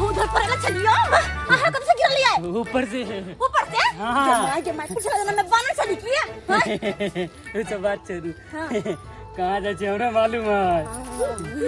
उधर पड़ेला चलियो आहा कब से गिर लिया है ऊपर से हां जे मैं पूछला ना मैं बानर चली की है वो सब बात छोड़ू कहां जा छे हमरा मालूम है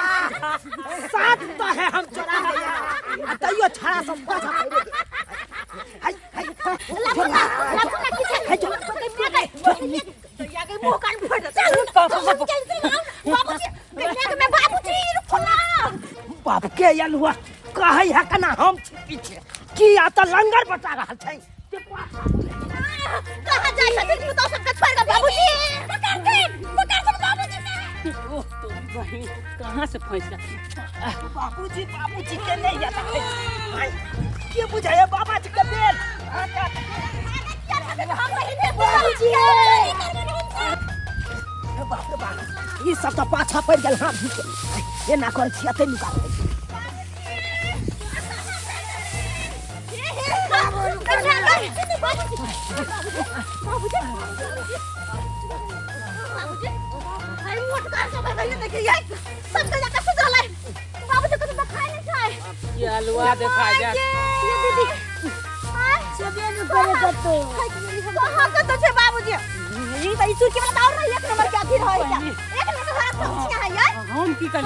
साथ तो है हम चोरा है यार तइयो छड़ा सब पाछा पड़े हाय हाय लाखों किसे तो या के मुंह कान फट बाबूजी मैं बाबूजी रुको बाप के यलुआ कहै है कना हम पीछे की आ त लंगर बटा रहल छै कहां जाय छथिन तू तो सब छोड़ के बाबूजी पकड़ सब बाबूजी से ओह तो बहन कहां से फंस गया बाबूजी के नहीं जाता है के बुझाया बाबा जी के बेल हम बहिने बाबूजी बाप रे बाप ई सब तो पाछा पड़ गेल हाथ के एना कर छी अते निकाल हलवा देखा जा ये दीदी चलिए न करे कतो कहां कतो छे बाबूजी ई त ईसुर के बताओ रे एक नंबर के आखिर है क्या एक नंबर सारा पहुंच है यार हम की कर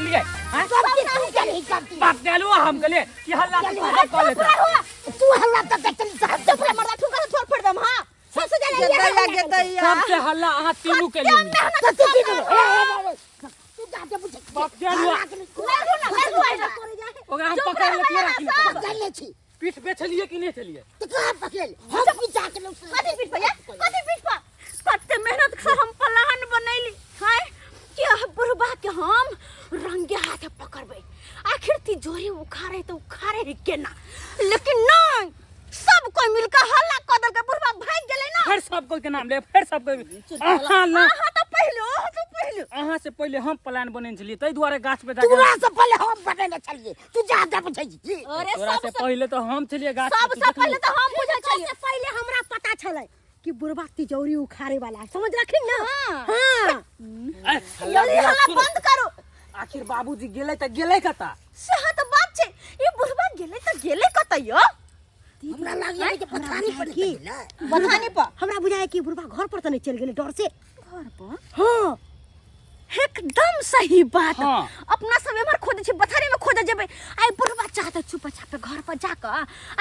लिए हां सब की नहीं करती बाप डालो हम गले कि हल्ला कर लेता तू हल्ला तक चल सब पूरा मरदा ठुका छोड़ पड़ दम हां सबसे ज्यादा ये दैया सबसे हल्ला हां तीनों के लिए तू जाके पूछ बाप डालो ओकरा हम पकड़ ले के रखी पकड़ ले छी पीठ पे चलिए कि नहीं चलिए तो कहां पकड़ हम भी जाके लोग कथि पीठ पे कथि पीठ पे कते मेहनत से हम प्लान बनैली है कि बुढ़बा के हम रंगे हाथ पकड़बै आखिर तिजोरी उखाड़े तो उखाड़े केना लेकिन नहीं सब कोई मिलकर हल्ला कर दल के बुढ़बा भाग गेलै ना फिर सब कोई के नाम ले फिर सब कोई हां ना तो पहले अहां से पहले हम प्लान बनेन छलिए तै दुआरे गाछ पे जाके तोरा से पहले हम बनेने चलिए तू जा बुझै छी अरे तोरा से पहले तो हम छलिए गाछ पे सबसे पहले तो हम बुझै छलिए सबसे पहले हमरा पता छलै कि बुढ़बा तिजोरी उखाड़े वाला है समझ रखिन ना हां जल्दी हल्ला बंद करो आखिर बाबूजी गेलै त गेलै कता सेहा तो बात छे ई बुढ़बा गेलै कतै यो हमरा लागै कि पथानी पर की बथानी पर हमरा बुझाय कि बुढ़बा घर पर त नहीं चल गेलै डर से घर पर हां एकदम सही बात हाँ। अपना सब एमर खोजे छी बथारी में खोजे जेबै आई बुढ़बा चाहत चुप चाप घर पर जाके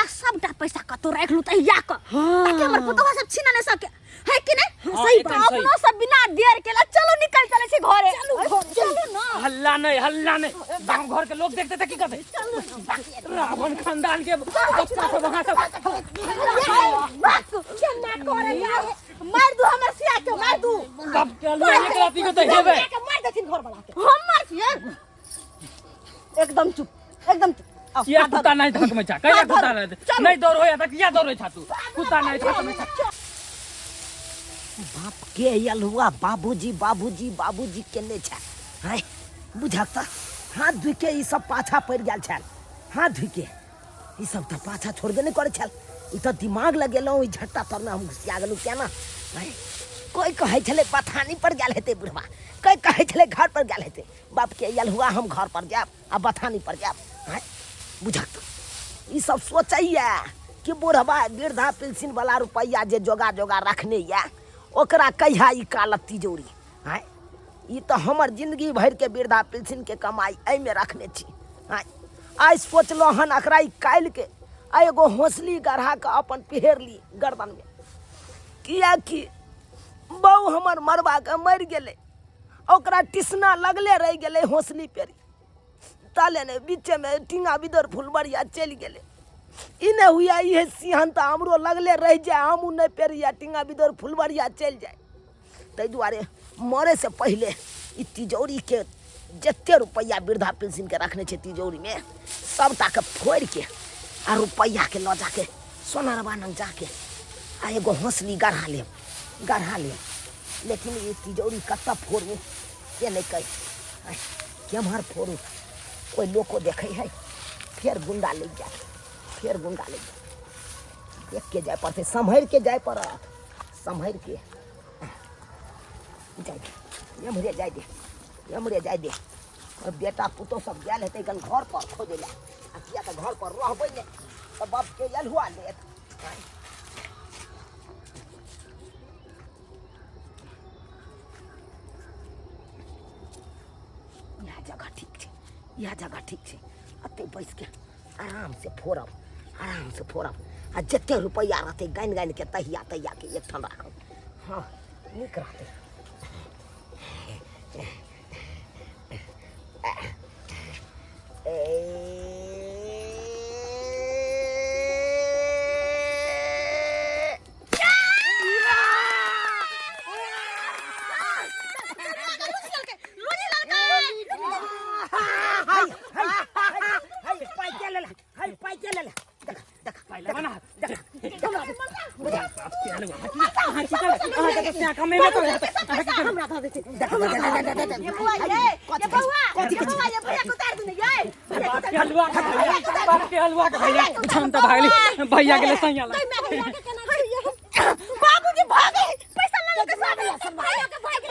आ सबटा पैसा कतो राख लू तहिया क ताकि हमर पुतवा सब छीना नहीं सके है कि नहीं हाँ, सही एकदम बात सही। अपनो सब बिना देर केला चलो निकल चले छी घरे चलो ना हल्ला नहीं गांव घर के लोग देखते थे की कहते रावण खानदान के बच्चा सब वहां सब केना करे यार मार दू हमर सिया के मार दू कब चलो एक राती को तो हेबे मार देथिन घर वाला के हम मार छिए एकदम चुप ये कुत्ता नहीं था में छा कहिया कुत्ता नहीं दौड़ होया त किया दौड़े छा तू कुत्ता नहीं था में छा बाप के यलुआ बाबूजी बाबूजी बाबूजी केने छै है बुझक त हाथ धुइ के ई सब पाछा पड़ गेल छल हाथ धुइ के ई सब त पाछा छोड़बे नहीं करे छल ई त दिमाग लगेलौ ई झट्टा तर में हम घुसिया गेलु केना है कोई कहे छले बथानी पर गेल हेते बुढ़वा कोई कहे छले घर पर गेल हेते बाप के यलुआ हम घर पर जाब आ बथानी पर जाब है बुझक त ई सब सोचैया कि बुढ़वा वृद्धा पेंशन वाला रुपया जे जोगा जोगा रखने या ओकरा कहिया ई कालत तिजोरी है ई तो हमर जिंदगी भर के वृद्धा पेंशन के कमाई एहि में रखने छी है आई सोचलो हन अकरा ई काल के एगो हौसली गढ़ा के अपन पहर ली गर्दन में किया कि बहु हमर मरबा के मर गेले ओकरा टिसना लगले रह गेले हौसली पेरी ताले ने बीचे में टिंगा बिदर फुलबरिया चल गेले इने हुआ ये सिंहन तो हमरो लगले रह जाए हम नहीं पेरिया टिंगा बिदर फुलबरिया चल जाए ताहि दुआरे मरे से पहले ई तिजोरी के जते रुपया वृद्धा पेंशन के रखने छे तिजोरी में सबटा के फोड़ के आ रुपया के ल जाके सोनारबा नंग जाके आ एगो हौसली गढ़ा ले लेकिन ये तिजोरी कत्ता फोड़ू ये नहीं कही केम्हर फोड़ू कोई लोग को देखे है फिर गुंडा ले जाए फिर गुंडा ले देख के जाए पड़ते संभर के जाए पर संभर के जाए मुझे जाए दे और बेटा पुतो सब गया हेते कन घर पर खोजे ले आ किया तो घर पर रहबे ने तो बाप के यल हुआ ले यह जगह ठीक छे अते बैस के आराम से फोड़ब आ जते रुपया रहते गाइन के तहिया के एक ठन राखब हाँ नीक रहते भैया के लिए सैया बाबूजी भागे पैसा लेके सब भैया के भाग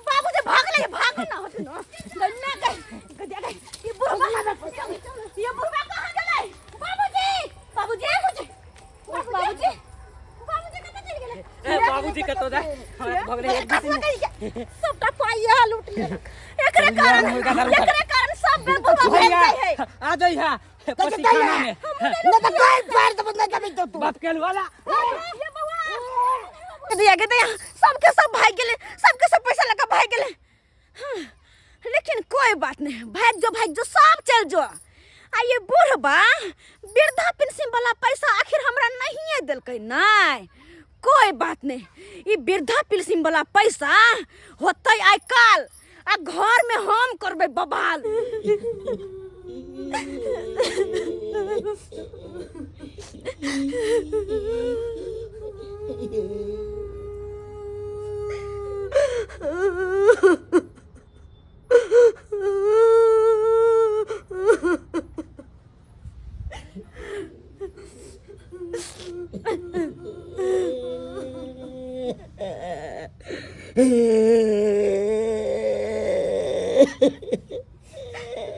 बाबूजी भाग ले भागो ना हट ना गन्ना के ये बुढ़वा कहां गेलै बाबूजी कतऽ चलि गेलै बाबूजी कतऽ जाय भगले एक दिन सबटा पाइया लूट लेलक एकरे कारण सब बुढ़वा भेल जाय है आ जाई है पसीखाना में न तो कोई पैर तो बदला कभी तो बाप के वाला ये बउआ दिया सबके सब भाग गेले सबके सब पैसा लेके भाग गेले लेकिन कोई बात नहीं भाग जो सब चल जो आ ये बुढ़वा वृद्धा पेंशन वाला पैसा आखिर हमरा नहीं देलकै नहीं कोई बात नहीं ई वृद्धा पेंशन वाला पैसा होतै आइ काल आ घर में हम करबै बबाल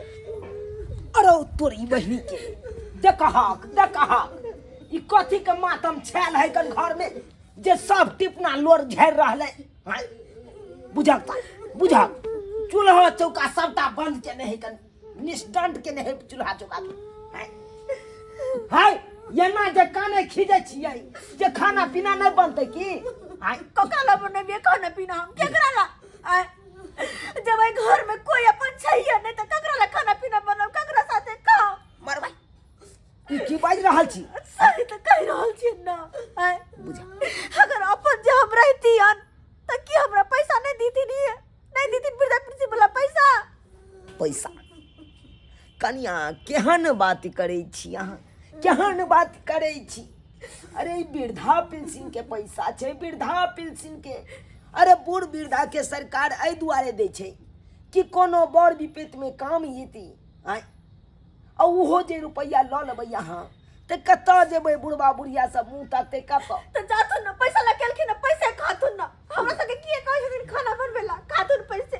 अरे तोरी बहनी के देखहक ई कथी के मातम छेल है कन घर में जे सब टिपना लोर झड़ रहले हैं बुझक चूल्हा चौका सबटा बंद के नहीं कन निष्दंड के नहीं चूल्हा चौका है ये ना जे काने खीजे छियै जे खाना पीना नहीं बनते की आई ककरा बनबे खाना पीना हम केकरा ला जब आई घर में कोई अपन छैया नहीं त ककरा ला खाना पीना बनाओ ककरा साथे खाओ मरबै की बाज रहल छी सही त कह रहल छी ना आई बुझा अगर अपन जे हम रहती हन त की हमरा पैसा नहीं दीती वृद्धा पेंशन वाला पैसा कनिया केहन बात करै छी अहाँ, केहन बात करै छी। अरे वृद्धा पेंशन के पैसा छै, वृद्धा पेंशन के। अरे बूढ़ वृद्धा के सरकार एहि दुआरे दै छै कि कोनो बड़ विपत्ति में काम एती। आय आ ओहो जे रुपैया लऽ लेबै अहाँ तऽ कतऽ जेबै? बुढ़बा बुढ़िया सब मुँह ताकतै कतऽ? तो जाथुन ना पैसा लकेलखिन ना, पैसे खाथुन ना। हमरा सबके किए कहै छथिन खाना बनबेला, खाथुन पैसे।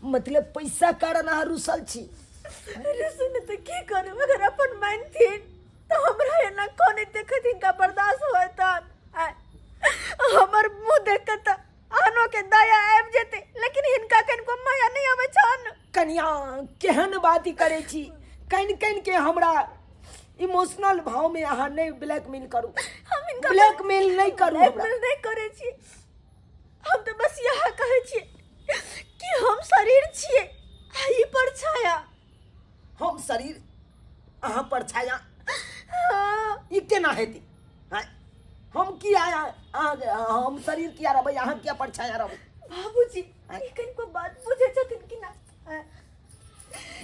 मतलब पैसा कारण अहाँ रुसल छी? अरे सुन तो की करू, अगर अपन मानथिन तो हमरा एना कोने देखत इनका बर्दाश्त होय तन। हमर मुंह देख के त आनो के दया आबि जेते, लेकिन हिनका कनको माया नहीं आवे छन। कनिया केहन बात करै छी? कनि कनि के हमरा इमोशनल भाव में अहाँ नहीं ब्लैकमेल करू। हम इनका ब्लैकमेल नहीं करू हमरा। ब्लैकमेल नहीं करे छी। हम तो बस यह कहै छी कि हम शरीर छिए, ई परछाया। हम शरीर, अहाँ परछाया। हाँ। ई केना हेतै? हैं? हम किया हम शरीर किया रहबै, अहाँ किया परछाया रहबै? बाबूजी ई कनको बात बुझे छथिन कि ना?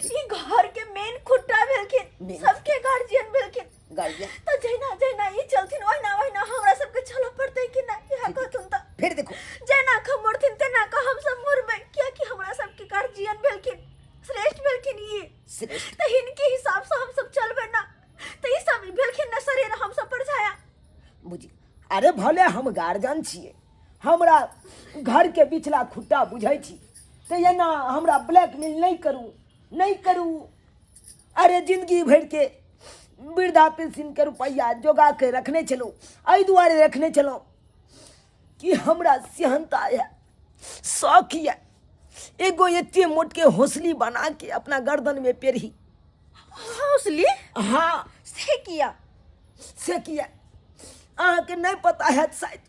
ई घर के मेन खुट्टा भेलखिन, सबके गार्जियन भेलखिन। गार्जियन तो जैना जैना ई चलथिन ओहिना ओहिना हमरा सबके चलो पड़तै कि ना? इहा कहथुन त फिर देखो जैना खमोरथिन तेना का हम सब मुरबै, कियाकि हमरा सबके गार्जियन भेलखिन, श्रेष्ठ भेलखिन। ई श्रेष्ठ तो हिनके हिसाब से हम सब चलबै ना, तो ई सब भेलखिन ना शरीर, हम सब परछाया। बुझी। अरे भले हम गार्जियन छिए, हमरा घर के बिचला खुट्टा बुझै छी, तो एना हमरा ब्लैकमेल नहीं करू, नहीं करू। अरे जिंदगी भर के वृद्धा पेंशन के रुपया जोगा के रखने चलो, एहि दुआरे रखने चलो कि हमरा सेहनता है, शौक है एगो एते मोट के हौसली बना के अपना गर्दन में पेरही। हौसली? हाँ से किया? से किया अहाँ के नहीं पता है शायद।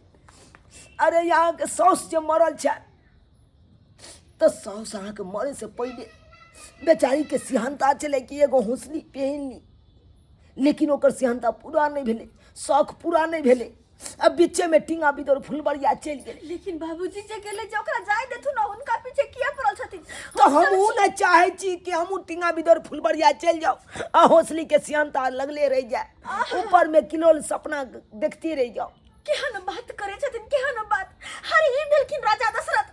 अरे यहाँ के साउस जे मरल छै, तो साउस अहाँ के मरे से पहले बेचारी के सिहनता चले कि एगो हौसली पहन ली, लेकिन ओकर सिहनता पूरा नहीं भेले, शौक पूरा नहीं भेले। अब बीचे में टिंगा बिदर फुलबरिया चल गेले। लेकिन बाबूजी जे गेले जे ओकरा जाय देथु ना, उनका पीछे किया पड़ल छथिन? तो हमहू नहीं चाहे छी कि हमहू टिंगा बिदर फुलबरिया चल जाओ आ हौसली के सिहनता लगले रह जाए, ऊपर में किलोल सपना देखते रह जाओ। केहन बात करे छथिन, केहन बात। हर ई भेलखिन राजा दशरथ,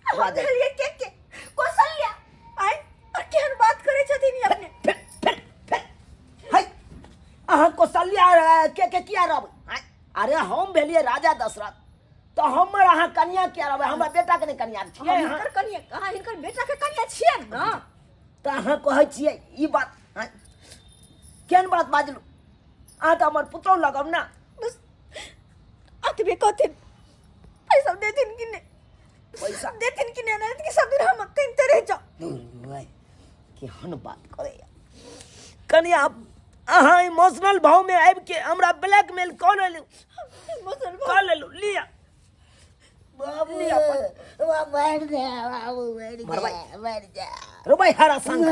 हम भेलिए के कौशल्या। आय और केहन बात करे छथिन ई अपने। है अहाँ कौशल्या के किया रहबै? अरे हम भेलिए राजा दशरथ, तो हमर अहाँ कन्या किया रहबै? हमरा बेटा के नहीं कन्या छियै। हिनकर कन्या कहाँ, हिनकर बेटा के कन्या छियै ना। तो अहाँ कहै छियै ई बात? केहन बात बाजलू? अहाँ तो हमर पुतौ लगब ना। बस अतबे कहथिन, पैसा देथिन कि नहीं? पैसा देथिन कि नहीं? कि सब दिन हम कहिते रह जाओ। केहन बात करे कन्या? अहाँ इमोशनल भाव में आबि के हमरा ब्लैकमेल कऽ लेलू, कऽ लेलू। लिया बाबू बैठ जा, बाबू बैठ जा। रुपए हरा संग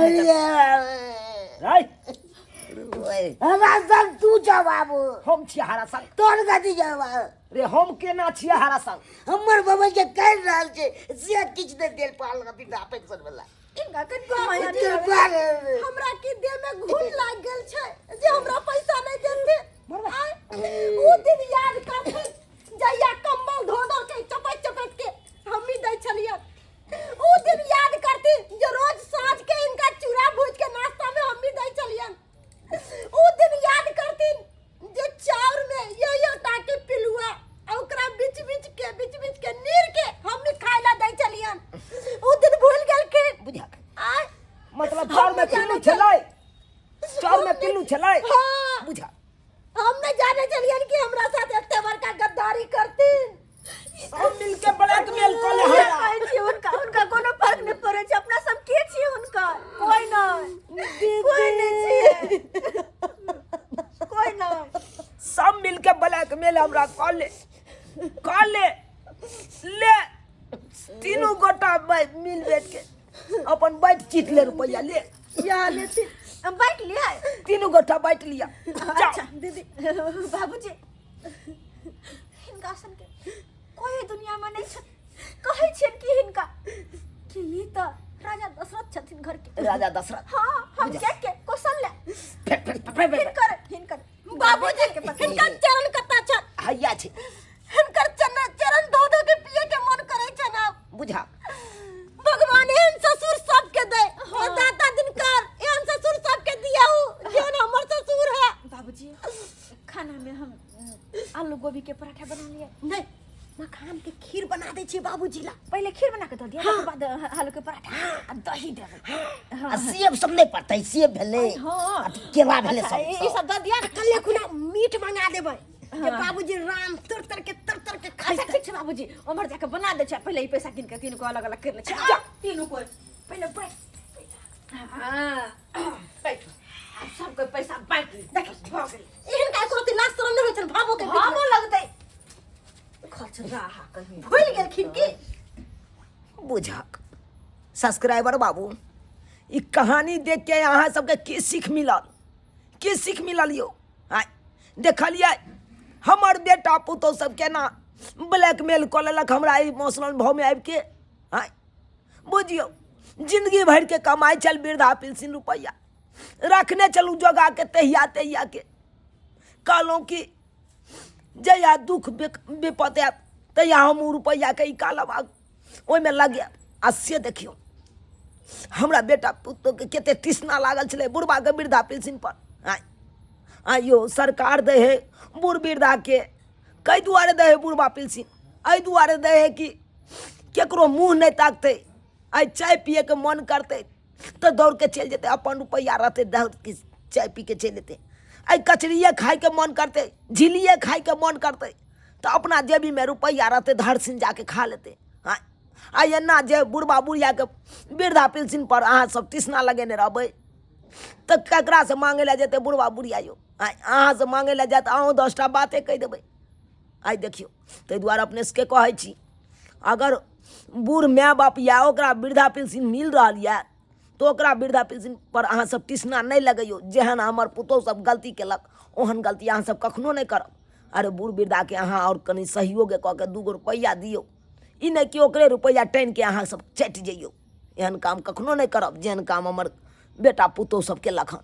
हमारा संग तू जा बाबू, हम छियै हरा संग। तोर गति जा बाबू। रे हम केना छियै हरा संग? हमर बाबा के कह रहल छै से किछ दे देल पाल बिना पेंशन वाला। इनका कनको माया नहीं आवे। हमरा के देह में घुन लाग गेल छै जे हमरा पैसा नहीं देते। ओ दिन याद करथिन जहिया कम्बल धो धो के चपैत चपैत के हमही दै छलियन। ओ दिन याद करथिन जे रोज साँझ के इनका चूड़ा भूज के नाश्ता में हमही दै छलियन। ओ दिन याद करथिन जे चाउर में यो टाके पिलुआ ओकरा बीच बीच के नीर के हमही खाय ला दै छलियन। ओ दिन भूल गेल के बुझा आय मतलब चाउर में पिल्लू छलै, चाउर में पिल्लू छलै। हाँ। बुझा हम नहीं जाने चलियन कि हमरा साथ एते बड़का गद्दारी करथिन। हम मिलके ब्लैकमेल कऽ ले हमरा। कहै छी उनका कोनो फर्क नहीं पड़े छै, अपना सब के छी उनका? कोई नहीं छी, कोई नहीं। सब मिलके ब्लैकमेल हमरा कऽ ले ले तीनों गोटा मिल बैठ के अपन बैठ चीत ले रुपया ले। या लेती बैठ लिया, तीनों गोटा बैठ लिया। अच्छा दीदी बाबूजी हिनका सन के कोई दुनिया में नहीं छै। कहै छियन कि हिनका कि ई त राजा दशरथ छथिन घर के। राजा दशरथ हाँ हम बुझा। के कौशल्या फेर हिनकर बाबूजी के हिनकर चरण कता छ हैया छै हिनकर चरण धो धो के पिए के मन करे छ ना। बुझा भगवान एहन ससुर सबके दे हे दाता दिनकर एहन ससुर सबके दियाऊ जेन हमर ससुर है। बाबूजी खाना में हम आलू गोभी के पराठा बना लिए। नहीं मखान के खीर बना दे छी बाबूजी ला। पहले खीर बना के दो दिया उसके बाद आलू के पराठा आ दही दे दो। आ सेब सब नहीं पड़तै सेब भेलै हाँ। आ केला भेलै अच्छा, सब ई सब दे दिया ना। कल्ले खुना मीट मंगा देबै जे बाबूजी राम तर तर के अच्छा खाइ। ठीक छै बाबूजी उमर जाके बना दे छै। पहले ई पैसा गिन के तीनों को अलग अलग कर ले छै। जा तीनों को पहले बैठ। हां बैठ सबके पैसा बांट ले। देख भ गेल एहन का कोती लाज शरम नहीं होय छन भाबो के बीच हमो में। लगतै खर्च रहा कहीं भूल गेल खिड़की। बुझक सब्सक्राइबर बाबू ई कहानी देख के अहाँ सबके की सीख मिलल यो आय देखलिए हमर बेटा पुतौ सब केना ब्लैकमेल कऽ लेलक हमरा इमोशनल भाव में आबि के। आय बुझियो जिंदगी भर के कमाई चल वृद्धा पेंशन रुपया रखने चलू जोगा के तहिया के कहलहुँ कि जहिया दुख विपत आयत तहिया हम रुपया के निकालब ओहिमे लगे। आ से देखियो हमरा बेटा पुतौ के कते तृष्णा लागल छलै बुढ़बा के वृद्धा पेंशन पर। आइयो सरकार दे है बूढ़ वृद्धा के कई दुआरे दे है बुढ़बा पेंशन एहि दुआरे दे है कि केकरो मुँह नहीं ताकते। आई चाय पिए के मन करते तो दौड़ के चल जेते अपन रुपया रहते दौड़ के चाय पी के चल जेते। आई कचरिए खाए के मन करते झिलिए खाए के मन करते तो अपना जेबी में रुपया रहते धड़ सिन जाके खा लेते। आई एना जे बुढ़बा बुढ़िया के वृद्धा पेंशन पर अहाँ सब तृष्णा लगेने रहबै तो ककरा से मांगे ला जेते बुढ़बा बुढ़िया यो। अहाँ से मांगे ला जात अहूँ 10टा बातें कह देबै। आई देखियो ताहि दुआरे अपने सबके कहै छी अगर बूढ़ माय बाप या ओकरा वृद्धा पेंशन मिल रहल यऽ तो ओकरा वृद्धा पेंशन पर अहाँ सब तृष्णा नहीं लगैयो। जेहन हमर पुतौह सब गलती केलक ओहन गलती अहाँ सब कखनो नहीं करब। अरे बूढ़ वृद्धा के अहाँ और कनि सहयोग कऽ के 2 रुपया दियौ। ई नहीं कि ओकरे रुपया टाइन के अहाँ सब चटि जइयो। एहन काम कखनो नहीं करब जेहन काम हमर बेटा पुतौह सब केलक हन।